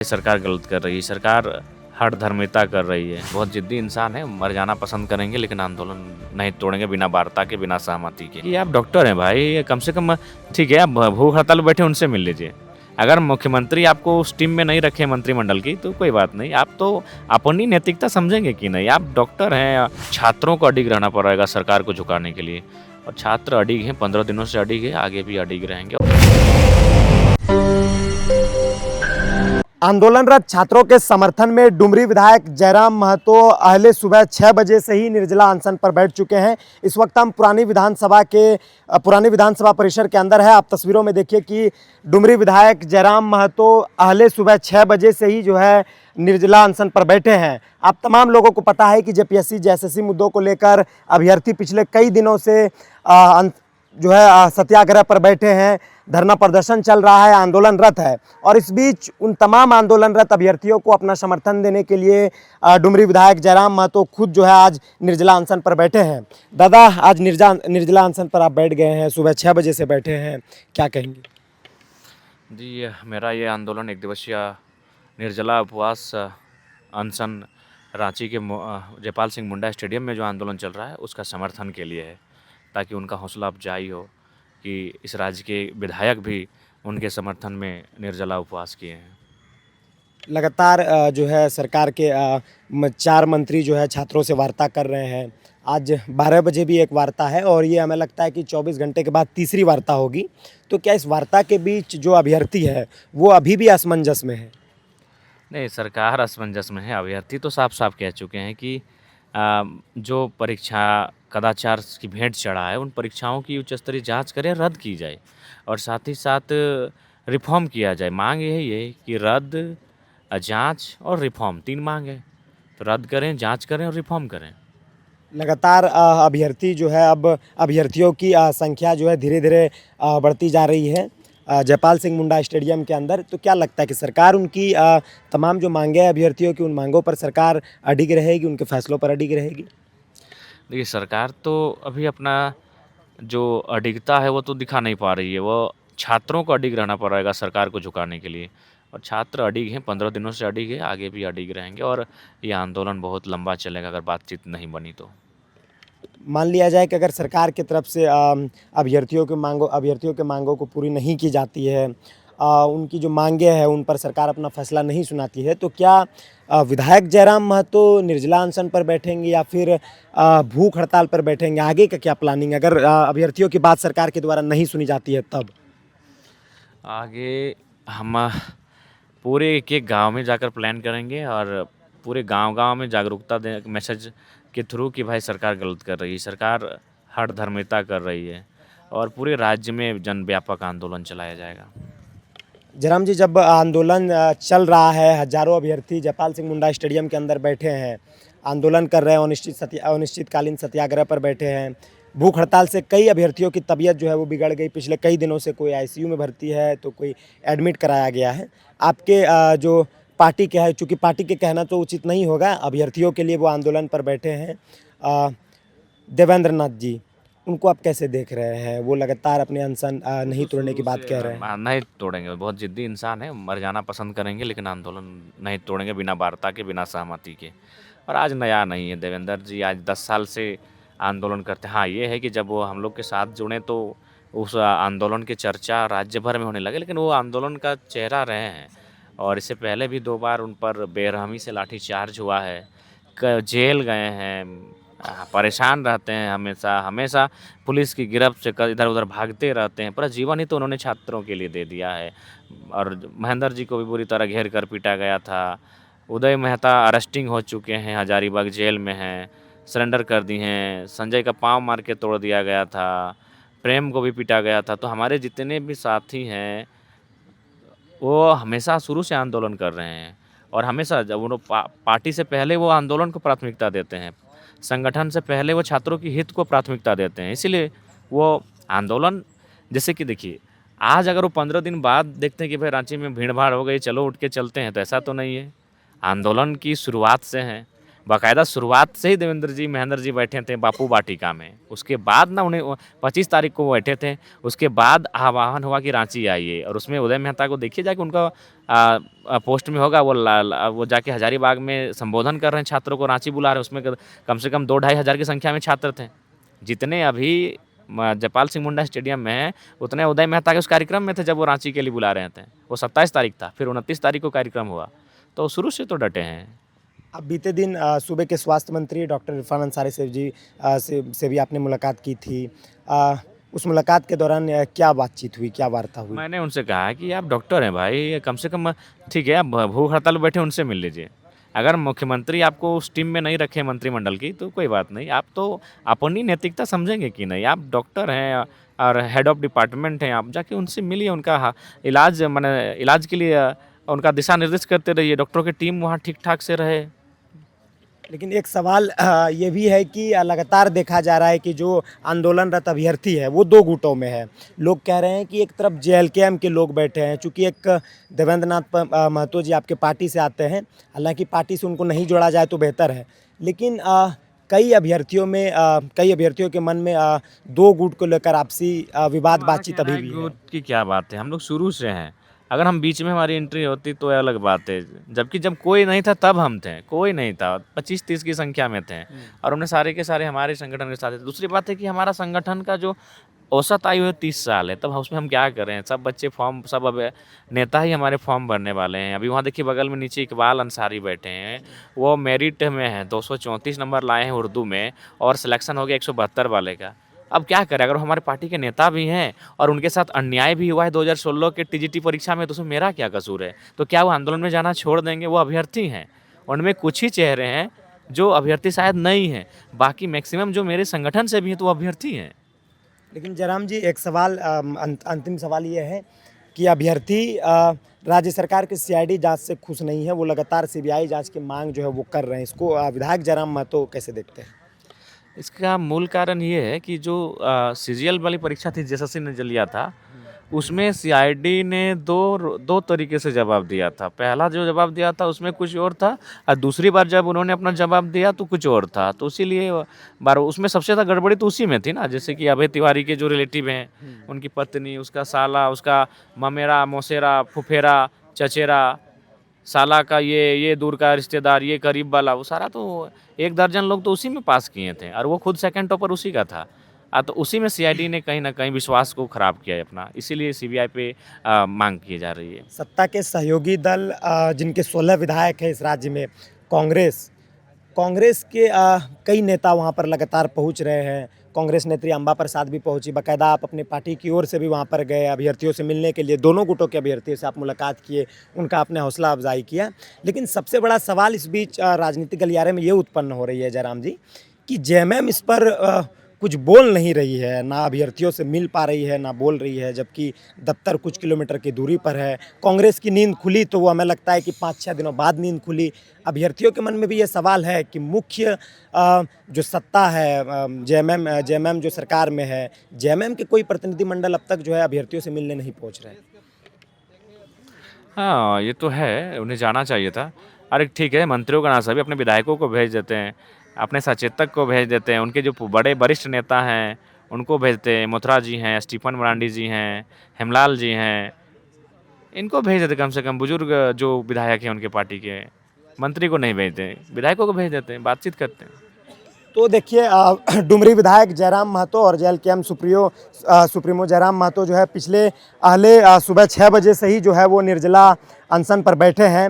सरकार गलत कर रही है। सरकार हठ धर्मिता कर रही है। बहुत जिद्दी इंसान है, मर जाना पसंद करेंगे लेकिन आंदोलन नहीं तोड़ेंगे बिना वार्ता के, बिना सहमति के। ये आप डॉक्टर हैं भाई, कम से कम ठीक है, आप भूख हड़ताल पे बैठे उनसे मिल लीजिए। अगर मुख्यमंत्री आपको उस टीम में नहीं रखे मंत्रिमंडल की तो कोई बात नहीं, आप तो अपनी नैतिकता समझेंगे कि नहीं। आप डॉक्टर हैं, छात्रों को अडिग रहना पड़ेगा सरकार को झुकाने के लिए, और छात्र अडिग हैं, 15 दिनों से अडिग है, आगे भी अडिग रहेंगे। आंदोलनरत छात्रों के समर्थन में डुमरी विधायक जयराम महतो अहले सुबह 6 बजे से ही निर्जला अनशन पर बैठ चुके हैं। इस वक्त हम पुरानी विधानसभा परिसर के अंदर है। आप तस्वीरों में देखिए कि डुमरी विधायक जयराम महतो अहले सुबह 6 बजे से ही जो है निर्जला अनशन पर बैठे हैं। आप तमाम लोगों को पता है कि जेपीएससी जेएसएससी मुद्दों को लेकर अभ्यर्थी पिछले कई दिनों से जो है सत्याग्रह पर बैठे हैं, धरना प्रदर्शन चल रहा है, आंदोलनरत है। और इस बीच उन तमाम आंदोलनरत अभ्यर्थियों को अपना समर्थन देने के लिए डुमरी विधायक जयराम महतो खुद जो है आज निर्जला अनशन पर बैठे हैं। दादा, आज निर्जला अनशन पर आप बैठ गए हैं, सुबह 6 बजे से बैठे हैं, क्या कहेंगे? जी, मेरा ये आंदोलन 1 दिवसीय निर्जला उपवास अनशन रांची के जयपाल सिंह मुंडा स्टेडियम में जो आंदोलन चल रहा है उसका समर्थन के लिए है, ताकि उनका हौसला अफजाई हो कि इस राज्य के विधायक भी उनके समर्थन में निर्जला उपवास किए हैं। लगातार जो है सरकार के 4 मंत्री जो है छात्रों से वार्ता कर रहे हैं। आज 12 बजे भी एक वार्ता है और ये हमें लगता है कि 24 घंटे के बाद तीसरी वार्ता होगी। तो क्या इस वार्ता के बीच जो अभ्यर्थी है वो अभी भी असमंजस में है? नहीं, सरकार असमंजस में है। अभ्यर्थी तो साफ साफ कह चुके हैं कि जो परीक्षा कदाचार की भेंट चढ़ा है, उन परीक्षाओं की उच्च स्तरीय जाँच करें, रद्द की जाए और साथ ही साथ रिफ़ॉर्म किया जाए। मांग यही है कि रद्द, जाँच और रिफ़ॉर्म, 3 मांग है। तो रद्द करें, जाँच करें और रिफ़ॉर्म करें। लगातार अभ्यर्थी जो है, अब अभ्यर्थियों की संख्या जो है धीरे-धीरे बढ़ती जा रही है जयपाल सिंह मुंडा स्टेडियम के अंदर। तो क्या लगता है कि सरकार उनकी तमाम जो मांगें हैं अभ्यर्थियों की, उन मांगों पर सरकार अडिग रहेगी, उनके फैसलों पर अडिग रहेगी? देखिए, सरकार तो अभी अपना जो अडिगता है वो तो दिखा नहीं पा रही है। वो छात्रों को अडिग रहना पड़ेगा सरकार को झुकाने के लिए, और छात्र अडिग हैं, 15 दिनों से अडिग है, आगे भी अडिग रहेंगे और ये आंदोलन बहुत लंबा चलेगा अगर बातचीत नहीं बनी तो। मान लिया जाए कि अगर सरकार की तरफ से अभ्यर्थियों के मांगों को पूरी नहीं की जाती है, उनकी जो मांगें हैं उन पर सरकार अपना फैसला नहीं सुनाती है, तो क्या विधायक जयराम महतो निर्जला अनशन पर बैठेंगे या फिर भूख हड़ताल पर बैठेंगे? आगे का क्या प्लानिंग है अगर अभ्यर्थियों की बात सरकार के द्वारा नहीं सुनी जाती है तब? आगे हम पूरे एक-एक गाँव में जाकर प्लान करेंगे और पूरे गाँव-गाँव में जागरूकता दे मैसेज के थ्रू कि भाई सरकार गलत कर रही है, सरकार हठ धर्मिता कर रही है, और पूरे राज्य में जनव्यापक आंदोलन चलाया जाएगा। जयराम जी, जब आंदोलन चल रहा है, हजारों अभ्यर्थी जयपाल सिंह मुंडा स्टेडियम के अंदर बैठे हैं, आंदोलन कर रहे हैं, अनिश्चितकालीन सत्याग्रह पर बैठे हैं। भूख हड़ताल से कई अभ्यर्थियों की तबीयत जो है वो बिगड़ गई। पिछले कई दिनों से कोई आईसीयू में भर्ती है तो कोई एडमिट कराया गया है। आपके जो पार्टी के है, चूँकि पार्टी के कहना तो उचित नहीं होगा, अभ्यर्थियों के लिए वो आंदोलन पर बैठे हैं, देवेंद्र नाथ जी, उनको आप कैसे देख रहे हैं? वो लगातार अपने अनशन नहीं तोड़ने की बात कह रहे हैं। नहीं तोड़ेंगे, बहुत जिद्दी इंसान है, मर जाना पसंद करेंगे लेकिन आंदोलन नहीं तोड़ेंगे बिना वार्ता के, बिना सहमति के। और आज नया नहीं है देवेंद्र जी, आज 10 साल से आंदोलन करते हैं। हाँ, ये है कि जब वो हम लोग के साथ जुड़े तो उस आंदोलन की चर्चा राज्य भर में होने लगे, लेकिन वो आंदोलन का चेहरा रहे हैं और इससे पहले भी 2 बार उन पर बेरहमी से लाठीचार्ज हुआ है, जेल गए हैं, परेशान रहते हैं, हमेशा पुलिस की गिरफ्त से इधर उधर भागते रहते हैं। पूरा जीवन ही तो उन्होंने छात्रों के लिए दे दिया है। और महेंद्र जी को भी बुरी तरह घेर कर पीटा गया था। उदय मेहता अरेस्टिंग हो चुके हैं, हजारीबाग जेल में हैं, सरेंडर कर दी हैं। संजय का पाँव मार के तोड़ दिया गया था, प्रेम को भी पीटा गया था। तो हमारे जितने भी साथी हैं वो हमेशा शुरू से आंदोलन कर रहे हैं और हमेशा जब वो पार्टी से पहले वो आंदोलन को प्राथमिकता देते हैं, संगठन से पहले वो छात्रों की हित को प्राथमिकता देते हैं। इसीलिए वो आंदोलन, जैसे कि देखिए, आज अगर वो 15 दिन बाद देखते हैं कि भाई रांची में भीड़ भाड़ हो गई, चलो उठ के चलते हैं, तो ऐसा तो नहीं है। आंदोलन की शुरुआत से हैं, बाकायदा शुरुआत से ही देवेंद्र जी, महेंद्र जी बैठे थे बापू वाटिका में। उसके बाद ना उन्हें 25 तारीख को वो बैठे थे, उसके बाद आह्वान हुआ कि रांची आइए, और उसमें उदय मेहता को देखिए जाके उनका पोस्ट में होगा, वो जाके हजारीबाग में संबोधन कर रहे हैं, छात्रों को रांची बुला रहे हैं। उसमें कम से कम 2-2.5 हज़ार की संख्या में छात्र थे। जितने अभी जयपाल सिंह मुंडा स्टेडियम में हैं, उतने उदय मेहता के उस कार्यक्रम में थे जब वो रांची के लिए बुला रहे थे। वो 27 तारीख था, फिर 29 तारीख को कार्यक्रम हुआ। तो शुरू से तो डटे हैं। अब बीते दिन सूबे के स्वास्थ्य मंत्री डॉक्टर इरफान अंसारी साहब जी से भी आपने मुलाकात की थी। उस मुलाकात के दौरान क्या बातचीत हुई, क्या वार्ता हुई? मैंने उनसे कहा कि आप डॉक्टर हैं भाई, कम से कम ठीक है, आप भूख हड़ताल पे बैठे उनसे मिल लीजिए। अगर मुख्यमंत्री आपको उस टीम में नहीं रखे मंत्रिमंडल की तो कोई बात नहीं, आप तो अपनी नैतिकता समझेंगे कि नहीं। आप डॉक्टर हैं और हेड ऑफ डिपार्टमेंट हैं, आप जाके उनसे मिलिए, उनका इलाज माने इलाज के लिए उनका दिशा निर्देश करते रहिए, डॉक्टरों की टीम वहाँ ठीक ठाक से रहे। लेकिन एक सवाल ये भी है कि लगातार देखा जा रहा है कि जो आंदोलनरत अभ्यर्थी है वो दो गुटों में है। लोग कह रहे हैं कि एक तरफ जेएलकेएम के लोग बैठे हैं, चूँकि एक देवेंद्र नाथ महतो जी आपके पार्टी से आते हैं, हालांकि पार्टी से उनको नहीं जोड़ा जाए तो बेहतर है, लेकिन कई अभ्यर्थियों के मन में दो गुट को लेकर आपसी विवाद बातचीत अभी भी है। गुट की क्या बात है, हम लोग शुरू से हैं। अगर हम बीच में हमारी एंट्री होती तो अलग बात है, जबकि जब कोई नहीं था तब हम थे, कोई नहीं था, 25-30 की संख्या में थे, और हमने सारे के सारे हमारे संगठन के साथ थे। दूसरी बात है कि हमारा संगठन का जो औसत आयु है 30 साल है, तब उसमें हम क्या कर रहे हैं? सब बच्चे फॉर्म, सब अब नेता ही हमारे फॉर्म भरने वाले हैं। अभी वहाँ देखिए बगल में नीचे इकबाल अंसारी बैठे हैं, वो मेरिट में हैं, 234 नंबर लाए हैं उर्दू में, और सिलेक्शन हो गया 172 वाले का। अब क्या करें? अगर हमारे पार्टी के नेता भी हैं और उनके साथ अन्याय भी हुआ है 2016 के टीजीटी परीक्षा में, तो उसमें मेरा क्या कसूर है? तो क्या वो आंदोलन में जाना छोड़ देंगे? वो अभ्यर्थी हैं, उनमें कुछ ही चेहरे हैं जो अभ्यर्थी शायद नहीं हैं, बाकी मैक्सिमम जो मेरे संगठन से भी हैं तो वो अभ्यर्थी हैं। लेकिन जयराम जी, एक सवाल अंतिम सवाल ये है कि अभ्यर्थी राज्य सरकार के सीआईडी जांच से खुश नहीं है, वो लगातार सीबीआई जांच की मांग जो है वो कर रहे हैं। इसको विधायक जयराम महतो कैसे देखते हैं? इसका मूल कारण ये है कि जो सीजीएल वाली परीक्षा थी जेएसएससी ने जो लिया था, उसमें सीआईडी ने दो तरीके से जवाब दिया था। पहला जो जवाब दिया था उसमें कुछ और था, और दूसरी बार जब उन्होंने अपना जवाब दिया तो कुछ और था। तो इसीलिए बार उसमें सबसे ज़्यादा गड़बड़ी तो उसी में थी ना। जैसे कि अभय तिवारी के जो रिलेटिव हैं, उनकी पत्नी, उसका साला, उसका ममेरा, मौसेरा, फुफेरा, चचेरा, साला का ये दूर का रिश्तेदार, ये करीब वाला, वो सारा तो 1 दर्जन लोग तो उसी में पास किए थे, और वो खुद सेकंड टॉपर उसी का था। तो उसी में सीआईडी ने कहीं ना कहीं विश्वास को खराब किया है अपना, इसीलिए सीबीआई पे मांग की जा रही है। सत्ता के सहयोगी दल जिनके 16 विधायक हैं इस राज्य में, कांग्रेस के कई नेता वहां पर लगातार पहुंच रहे हैं। कांग्रेस नेत्री अंबा प्रसाद भी पहुंची, बाकायदा आप अपनी पार्टी की ओर से भी वहां पर गए अभ्यर्थियों से मिलने के लिए, दोनों गुटों के अभ्यर्थियों से आप मुलाकात किए, उनका आपने हौसला अफजाई किया। लेकिन सबसे बड़ा सवाल इस बीच राजनीतिक गलियारे में ये उत्पन्न हो रही है जयराम जी कि जेएमएम इस पर कुछ बोल नहीं रही है, ना अभ्यर्थियों से मिल पा रही है, ना बोल रही है, जबकि दफ्तर कुछ किलोमीटर की दूरी पर है। कांग्रेस की नींद खुली तो वो हमें लगता है कि 5-6 दिनों बाद नींद खुली। अभ्यर्थियों के मन में भी ये सवाल है कि मुख्य जो सत्ता है जेएमएम जो सरकार में है, जेएमएम के कोई प्रतिनिधिमंडल अब तक जो है अभ्यर्थियों से मिलने नहीं पहुँच रहे। हाँ, ये तो है, उन्हें जाना चाहिए था। अरे ठीक है, मंत्रियों का ना सभी अपने विधायकों को भेज देते हैं, अपने सचेतक को भेज देते हैं, उनके जो बड़े वरिष्ठ नेता हैं उनको भेजते हैं। मथुरा जी हैं, स्टीफन मरांडी जी हैं, हेमलाल जी हैं, इनको भेज देते। कम से कम बुजुर्ग जो विधायक हैं उनके पार्टी के, मंत्री को नहीं भेजते, विधायकों को भेज देते हैं, बातचीत करते हैं। तो देखिए डुमरी विधायक जयराम महतो और जेएलकेएम सुप्रीमो जयराम महतो जो है पिछले सुबह 6 बजे से ही जो है वो निर्जला अनशन पर बैठे हैं।